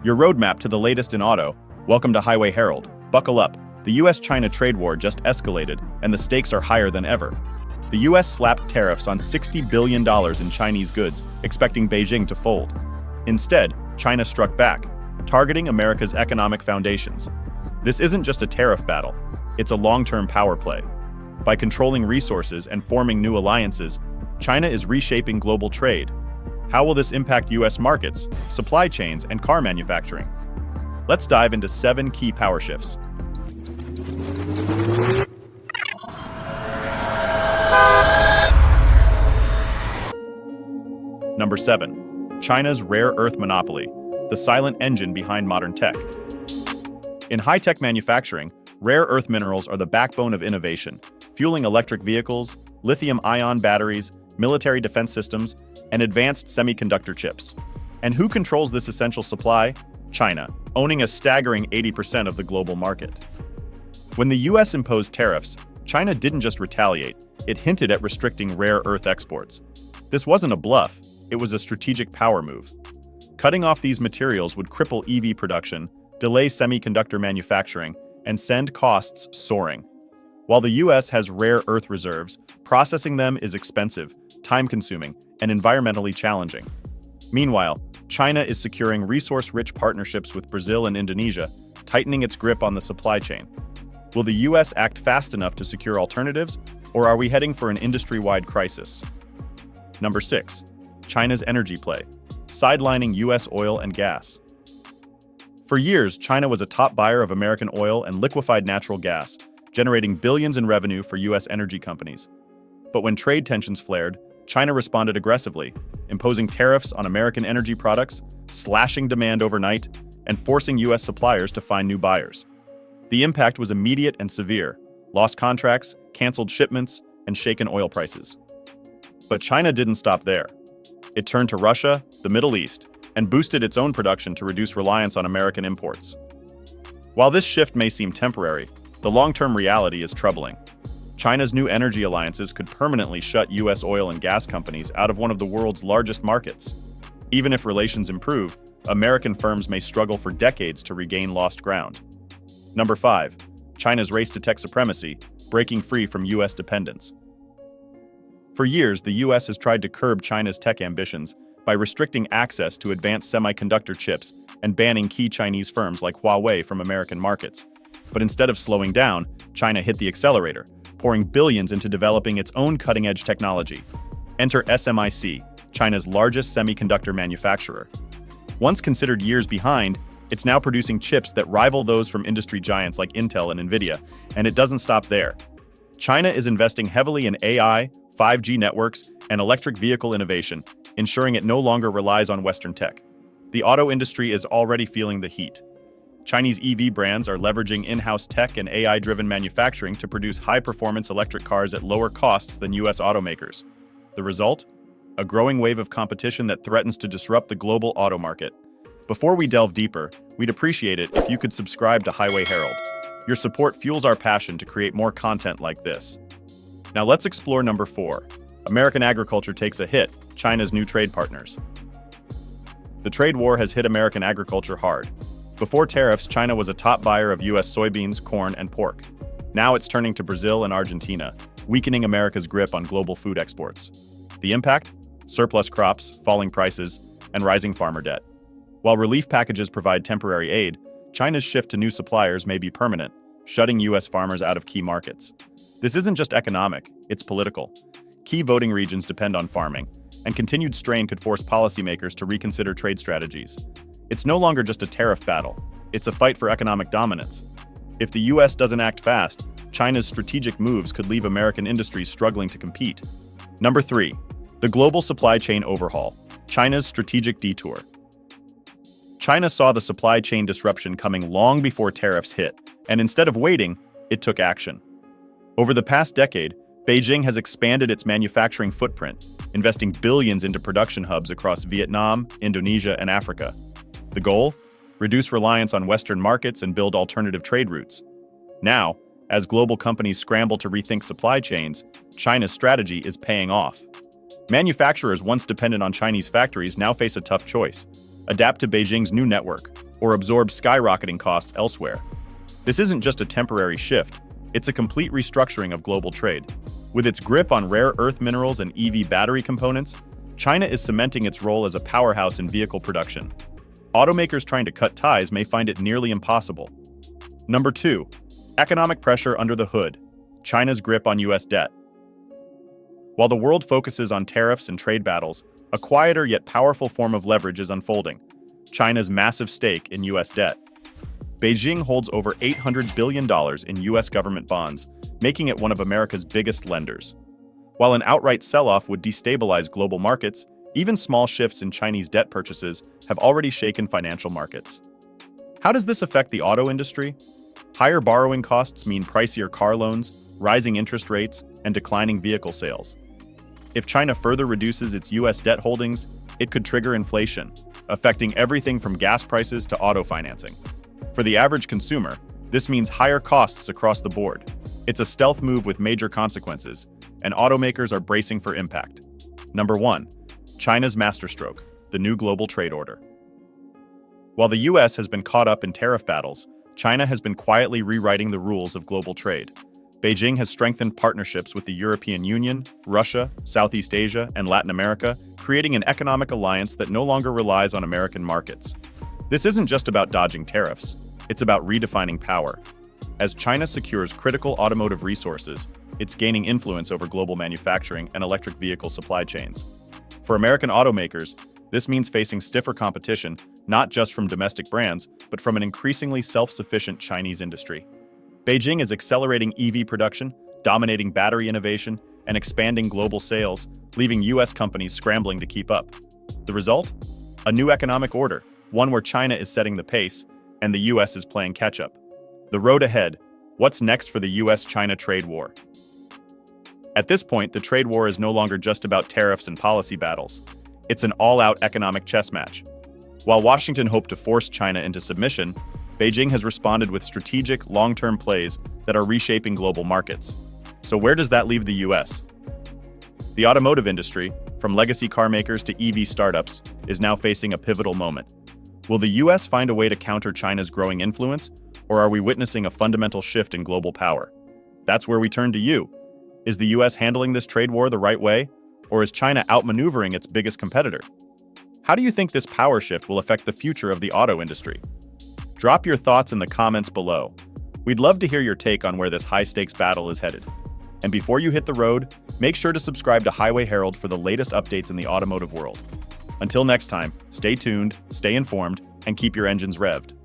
Your roadmap to the latest in auto. Welcome to Highway Herald. Buckle up. The US-China trade war just escalated, and the stakes are higher than ever. The US slapped tariffs on $60 billion in Chinese goods, expecting Beijing to fold. Instead, China struck back, targeting America's economic foundations. This isn't just a tariff battle, it's a long-term power play. By controlling resources and forming new alliances, China is reshaping global trade. How will this impact US markets, supply chains, and car manufacturing? Let's dive into 7 key power shifts. Number 7. China's rare earth monopoly, the silent engine behind modern tech. In high-tech manufacturing, rare earth minerals are the backbone of innovation, fueling electric vehicles, lithium-ion batteries, military defense systems, and advanced semiconductor chips. And who controls this essential supply? China, owning a staggering 80% of the global market. When the US imposed tariffs, China didn't just retaliate, it hinted at restricting rare earth exports. This wasn't a bluff, it was a strategic power move. Cutting off these materials would cripple EV production, delay semiconductor manufacturing, and send costs soaring. While the US has rare earth reserves, processing them is expensive, time-consuming, and environmentally challenging. Meanwhile, China is securing resource-rich partnerships with Brazil and Indonesia, tightening its grip on the supply chain. Will the US act fast enough to secure alternatives, or are we heading for an industry-wide crisis? Number 6. China's energy play, sidelining US oil and gas. For years, China was a top buyer of American oil and liquefied natural gas, generating billions in revenue for US energy companies. But when trade tensions flared, China responded aggressively, imposing tariffs on American energy products, slashing demand overnight, and forcing US suppliers to find new buyers. The impact was immediate and severe: lost contracts, canceled shipments, and shaken oil prices. But China didn't stop there. It turned to Russia, the Middle East, and boosted its own production to reduce reliance on American imports. While this shift may seem temporary, the long-term reality is troubling. China's new energy alliances could permanently shut US oil and gas companies out of one of the world's largest markets. Even if relations improve, American firms may struggle for decades to regain lost ground. Number 5. China's race to tech supremacy, breaking free from US dependence. For years, the US has tried to curb China's tech ambitions by restricting access to advanced semiconductor chips and banning key Chinese firms like Huawei from American markets. But instead of slowing down, China hit the accelerator, pouring billions into developing its own cutting-edge technology. Enter SMIC, China's largest semiconductor manufacturer. Once considered years behind, it's now producing chips that rival those from industry giants like Intel and Nvidia, and it doesn't stop there. China is investing heavily in AI, 5G networks, and electric vehicle innovation, ensuring it no longer relies on Western tech. The auto industry is already feeling the heat. Chinese EV brands are leveraging in-house tech and AI-driven manufacturing to produce high-performance electric cars at lower costs than US automakers. The result? A growing wave of competition that threatens to disrupt the global auto market. Before we delve deeper, we'd appreciate it if you could subscribe to Highway Herald. Your support fuels our passion to create more content like this. Now let's explore number 4. American agriculture takes a hit, China's new trade partners. The trade war has hit American agriculture hard. Before tariffs, China was a top buyer of US soybeans, corn, and pork. Now it's turning to Brazil and Argentina, weakening America's grip on global food exports. The impact? Surplus crops, falling prices, and rising farmer debt. While relief packages provide temporary aid, China's shift to new suppliers may be permanent, shutting US farmers out of key markets. This isn't just economic, it's political. Key voting regions depend on farming, and continued strain could force policymakers to reconsider trade strategies. It's no longer just a tariff battle, it's a fight for economic dominance. If the US doesn't act fast, China's strategic moves could leave American industries struggling to compete. Number 3. The global supply chain overhaul, China's strategic detour. China saw the supply chain disruption coming long before tariffs hit, and instead of waiting, it took action. Over the past decade, Beijing has expanded its manufacturing footprint, investing billions into production hubs across Vietnam, Indonesia, and Africa. The goal? Reduce reliance on Western markets and build alternative trade routes. Now, as global companies scramble to rethink supply chains, China's strategy is paying off. Manufacturers once dependent on Chinese factories now face a tough choice: adapt to Beijing's new network, or absorb skyrocketing costs elsewhere. This isn't just a temporary shift, it's a complete restructuring of global trade. With its grip on rare earth minerals and EV battery components, China is cementing its role as a powerhouse in vehicle production. Automakers trying to cut ties may find it nearly impossible. Number 2. Economic pressure under the hood. China's grip on U.S. debt. While the world focuses on tariffs and trade battles, a quieter yet powerful form of leverage is unfolding: China's massive stake in U.S. debt. Beijing holds over $800 billion in U.S. government bonds, making it one of America's biggest lenders. While an outright sell-off would destabilize global markets, even small shifts in Chinese debt purchases have already shaken financial markets. How does this affect the auto industry? Higher borrowing costs mean pricier car loans, rising interest rates, and declining vehicle sales. If China further reduces its U.S. debt holdings, it could trigger inflation, affecting everything from gas prices to auto financing. For the average consumer, this means higher costs across the board. It's a stealth move with major consequences, and automakers are bracing for impact. Number 1. China's Masterstroke, the new global trade order. While the U.S. has been caught up in tariff battles, China has been quietly rewriting the rules of global trade. Beijing has strengthened partnerships with the European Union, Russia, Southeast Asia, and Latin America, creating an economic alliance that no longer relies on American markets. This isn't just about dodging tariffs, it's about redefining power. As China secures critical automotive resources, it's gaining influence over global manufacturing and electric vehicle supply chains. For American automakers, this means facing stiffer competition, not just from domestic brands, but from an increasingly self-sufficient Chinese industry. Beijing is accelerating EV production, dominating battery innovation, and expanding global sales, leaving U.S. companies scrambling to keep up. The result? A new economic order, one where China is setting the pace, and the U.S. is playing catch-up. The road ahead: what's next for the U.S.-China trade war? At this point, the trade war is no longer just about tariffs and policy battles. It's an all-out economic chess match. While Washington hoped to force China into submission, Beijing has responded with strategic, long-term plays that are reshaping global markets. So where does that leave the U.S.? The automotive industry, from legacy car makers to EV startups, is now facing a pivotal moment. Will the U.S. find a way to counter China's growing influence, or are we witnessing a fundamental shift in global power? That's where we turn to you. Is the U.S. handling this trade war the right way, or is China outmaneuvering its biggest competitor? How do you think this power shift will affect the future of the auto industry? Drop your thoughts in the comments below. We'd love to hear your take on where this high-stakes battle is headed. And before you hit the road, make sure to subscribe to Highway Herald for the latest updates in the automotive world. Until next time, stay tuned, stay informed, and keep your engines revved.